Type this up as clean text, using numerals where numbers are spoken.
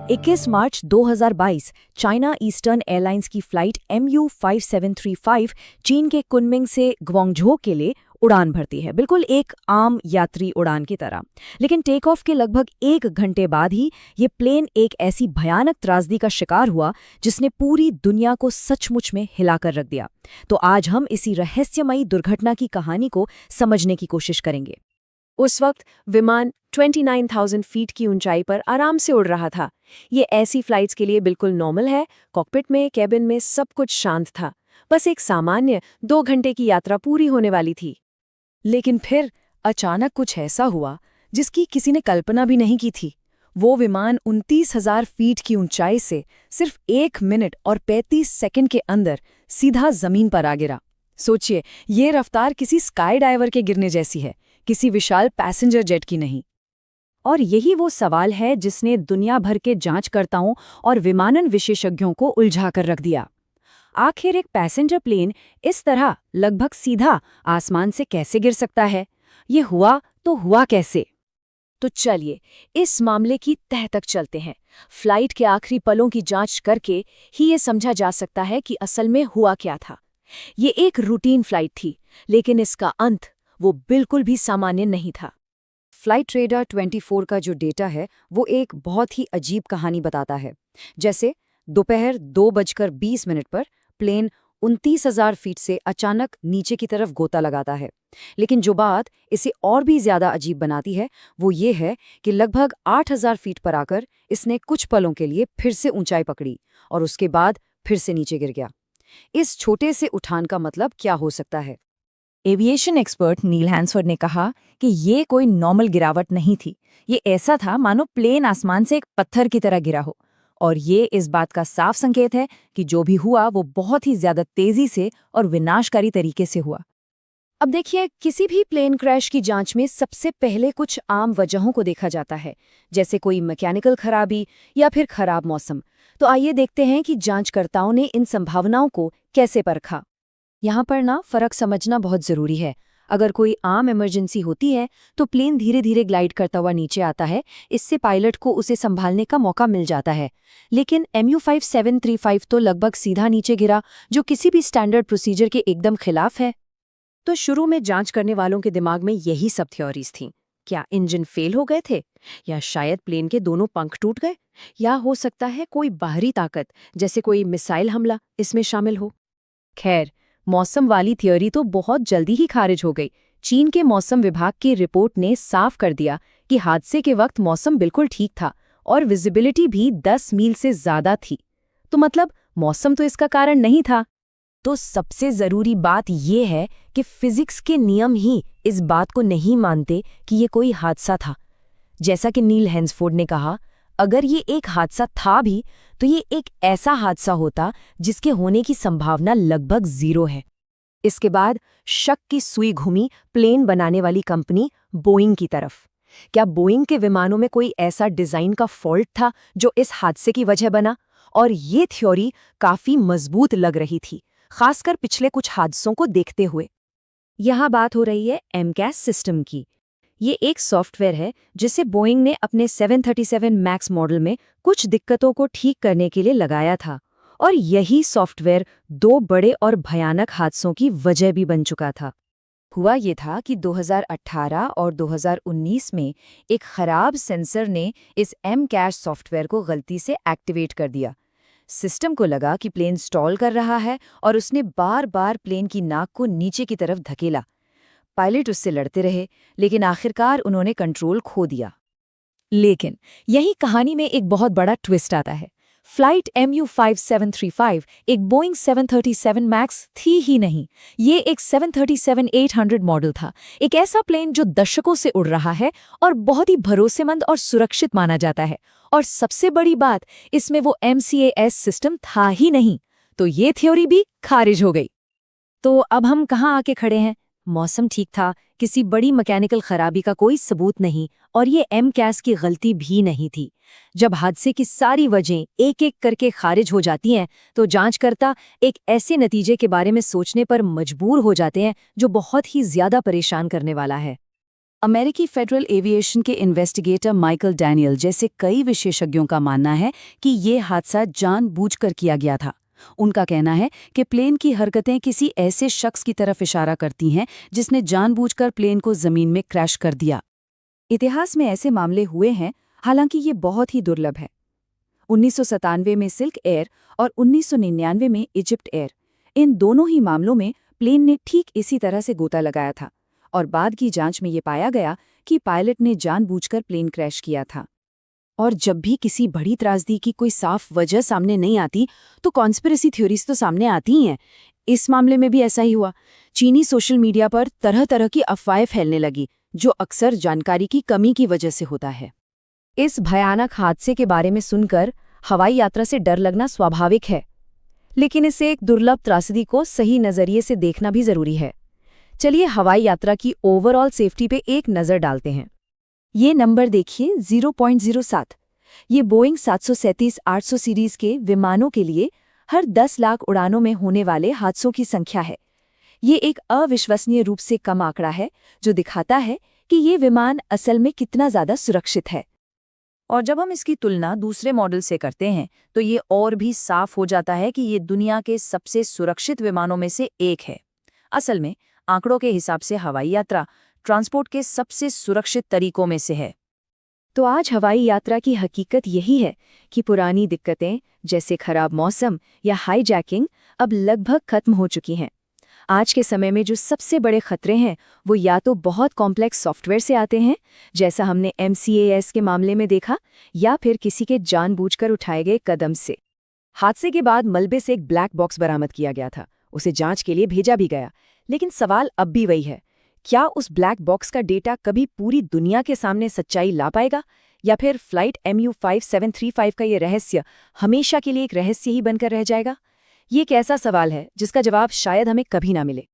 21 मार्च 2022 China eastern airlines की flight MU5735 चीन के कुनमिंग से ग्वांगझो के लिए उड़ान भरती है, बिल्कुल एक आम यात्री उड़ान की तरह। लेकिन टेक ऑफ के लगभग 1 घंटे बाद ही ये प्लेन एक ऐसी भयानक त्रासदी का शिकार हुआ जिसने पूरी दुनिया को सचमुच में हिलाकर रख दिया। तो आज हम इसी रहस्यमयी दुर्घटना की कहानी को समझने की कोशिश करेंगे। उस वक्त विमान 29,000 फीट की ऊंचाई पर आराम से उड़ रहा था। ये ऐसी फ्लाइट्स के लिए बिल्कुल नॉर्मल है। कॉकपिट में, कैबिन में सब कुछ शांत था। बस एक सामान्य 2 घंटे की यात्रा पूरी होने वाली थी। लेकिन फिर अचानक कुछ ऐसा हुआ जिसकी किसी ने कल्पना भी नहीं की थी। वो विमान 29,000 फीट की ऊंचाई से सिर्फ 1 मिनट और 35 सेकंड के अंदर सीधा जमीन पर आ गिरा। सोचिए, ये रफ्तार किसी स्काई डाइवर के गिरने जैसी है, किसी विशाल पैसेंजर जेट की नहीं। और यही वो सवाल है जिसने दुनिया भर के जांचकर्ताओं और विमानन विशेषज्ञों को उलझा कर रख दिया। आखिर एक पैसेंजर प्लेन इस तरह लगभग सीधा आसमान से कैसे गिर सकता है? ये हुआ तो हुआ कैसे? तो चलिए इस मामले की तह तक चलते हैं। फ्लाइट के आखिरी पलों की जांच करके ही ये समझा जा सकता है कि असल में हुआ क्या था। ये एक रूटीन फ्लाइट थी, लेकिन इसका अंत वो बिल्कुल भी सामान्य नहीं था। फ्लाइट रेडार 24 का जो डेटा है वो एक बहुत ही अजीब कहानी बताता है। जैसे दोपहर 2:20 पर प्लेन 29,000 फीट से अचानक नीचे की तरफ गोता लगाता है। लेकिन जो बात इसे और भी ज्यादा अजीब बनाती है वो ये है कि लगभग 8,000 फीट पर आकर इसने कुछ पलों के लिए फिर से ऊंचाई पकड़ी और उसके बाद फिर से नीचे गिर गया। इस छोटे से उठान का मतलब क्या हो सकता है? एविएशन एक्सपर्ट नील हैंसफोर्ड ने कहा कि ये कोई नॉर्मल गिरावट नहीं थी। ये ऐसा था मानो प्लेन आसमान से एक पत्थर की तरह गिरा हो। और ये इस बात का साफ संकेत है कि जो भी हुआ वो बहुत ही ज्यादा तेजी से और विनाशकारी तरीके से हुआ। अब देखिए, किसी भी प्लेन क्रैश की जांच में सबसे पहले कुछ आम वजहों को देखा जाता है, जैसे कोई मैकेनिकल खराबी या फिर खराब मौसम। तो आइए देखते हैं कि जांचकर्ताओं ने इन संभावनाओं को कैसे परखा। यहाँ पर फर्क समझना बहुत जरूरी है। अगर कोई आम इमरजेंसी होती है तो प्लेन धीरे धीरे ग्लाइड करता हुआ नीचे आता है। इससे पायलट को उसे संभालने का मौका मिल जाता है। लेकिन MU5735 तो लगभग सीधा नीचे गिरा, जो किसी भी स्टैंडर्ड प्रोसीजर के एकदम खिलाफ है। तो शुरू में जांच करने वालों के दिमाग में यही सब थ्योरीज थीं। क्या इंजन फेल हो गए थे, या शायद प्लेन के दोनों पंख टूट गए, या हो सकता है कोई बाहरी ताकत जैसे कोई मिसाइल हमला इसमें शामिल हो। खैर, मौसम वाली थ्योरी तो बहुत जल्दी ही खारिज हो गई। चीन के मौसम विभाग की रिपोर्ट ने साफ कर दिया कि हादसे के वक्त मौसम बिल्कुल ठीक था और विजिबिलिटी भी 10 मील से ज्यादा थी। तो मतलब मौसम तो इसका कारण नहीं था। तो सबसे जरूरी बात यह है कि फिजिक्स के नियम ही इस बात को नहीं मानते कि ये कोई हादसा था। जैसा कि नील हैंसफोर्ड ने कहा, अगर ये एक हादसा था भी तो ये एक ऐसा हादसा होता जिसके होने की संभावना लगभग 0 है। इसके बाद शक की सुई घूमी प्लेन बनाने वाली कंपनी बोइंग की तरफ। क्या बोइंग के विमानों में कोई ऐसा डिजाइन का फॉल्ट था जो इस हादसे की वजह बना? और ये थ्योरी काफी मजबूत लग रही थी, खासकर पिछले कुछ हादसों को देखते हुए। यहाँ बात हो रही है MCAS सिस्टम की। ये एक सॉफ्टवेयर है जिसे बोइंग ने अपने 737 मैक्स मॉडल में कुछ दिक्कतों को ठीक करने के लिए लगाया था। और यही सॉफ्टवेयर 2 बड़े और भयानक हादसों की वजह भी बन चुका था। हुआ ये था कि 2018 और 2019 में एक खराब सेंसर ने इस MCAS सॉफ्टवेयर को गलती से एक्टिवेट कर दिया। सिस्टम को लगा कि प्लेन स्टॉल कर रहा है और उसने बार बार प्लेन की नाक को नीचे की तरफ धकेला। पायलट उससे लड़ते रहे, लेकिन आखिरकार उन्होंने कंट्रोल खो दिया। लेकिन यही कहानी में एक बहुत बड़ा ट्विस्ट आता है। फ्लाइट MU5735 एक बोइंग 737 मैक्स थी ही नहीं, ये एक 737-800 मॉडल था। एक ऐसा प्लेन जो दशकों से उड़ रहा है और बहुत ही भरोसेमंद और सुरक्षित माना जाता है। और सबसे बड़ी बात, इसमें वो MCAS सिस्टम था ही नहीं। तो ये थ्योरी भी खारिज हो गई। तो अब हम कहाँ आके खड़े हैं? मौसम ठीक था, किसी बड़ी मैकेनिकल खराबी का कोई सबूत नहीं, और ये MCAS की गलती भी नहीं थी। जब हादसे की सारी वजहें एक एक करके खारिज हो जाती हैं तो जांचकर्ता एक ऐसे नतीजे के बारे में सोचने पर मजबूर हो जाते हैं जो बहुत ही ज्यादा परेशान करने वाला है। अमेरिकी फेडरल एविएशन के इन्वेस्टिगेटर माइकल डैनियल जैसे कई विशेषज्ञों का मानना है कि ये हादसा जानबूझकर किया गया था। उनका कहना है कि प्लेन की हरकतें किसी ऐसे शख्स की तरफ इशारा करती हैं जिसने जानबूझकर प्लेन को जमीन में क्रैश कर दिया। इतिहास में ऐसे मामले हुए हैं, हालांकि ये बहुत ही दुर्लभ है। 1997 में सिल्क एयर और 1999 में इजिप्ट एयर, इन दोनों ही मामलों में प्लेन ने ठीक इसी तरह से गोता लगाया था और बाद की जांच में ये पाया गया कि पायलट ने जानबूझकर प्लेन क्रैश किया था। और जब भी किसी बड़ी त्रासदी की कोई साफ वजह सामने नहीं आती तो कॉन्स्पिरेसी थ्योरीज तो सामने आती ही हैं। इस मामले में भी ऐसा ही हुआ। चीनी सोशल मीडिया पर तरह तरह की अफवाहें फैलने लगी, जो अक्सर जानकारी की कमी की वजह से होता है। इस भयानक हादसे के बारे में सुनकर हवाई यात्रा से डर लगना स्वाभाविक है, लेकिन इसे एक दुर्लभ त्रासदी को सही नजरिए से देखना भी जरूरी है। चलिए हवाई यात्रा की ओवरऑल सेफ्टी पे एक नज़र डालते हैं। ये नंबर देखिए 0.07। ये बोइंग 737-800 सीरीज के विमानों के लिए हर 10 लाख उड़ानों में होने वाले हादसों की संख्या है। ये एक अविश्वसनीय रूप से कम आंकड़ा है, जो दिखाता है कि ये विमान असल में कितना ज़्यादा सुरक्षित है। और जब हम इसकी तुलना दूसरे मॉडल से करते हैं तो ये और भी साफ हो जाता है कि ये दुनिया के सबसे सुरक्षित विमानों में से एक है। असल में आंकड़ों के हिसाब से हवाई यात्रा ट्रांसपोर्ट के सबसे सुरक्षित तरीकों में से है। तो आज हवाई यात्रा की हकीकत यही है कि पुरानी दिक्कतें जैसे खराब मौसम या हाईजैकिंग अब लगभग खत्म हो चुकी हैं। आज के समय में जो सबसे बड़े खतरे हैं वो या तो बहुत कॉम्प्लेक्स सॉफ्टवेयर से आते हैं, जैसा हमने MCAS के मामले में देखा, या फिर किसी के जानबूझकर उठाए गए कदम से। हादसे के बाद मलबे से एक ब्लैक बॉक्स बरामद किया गया था। उसे जांच के लिए भेजा भी गया, लेकिन सवाल अब भी वही है, क्या उस ब्लैक बॉक्स का डेटा कभी पूरी दुनिया के सामने सच्चाई ला पाएगा, या फिर फ्लाइट MU5735 का ये रहस्य हमेशा के लिए एक रहस्य ही बनकर रह जाएगा? ये एक ऐसा सवाल है जिसका जवाब शायद हमें कभी ना मिले।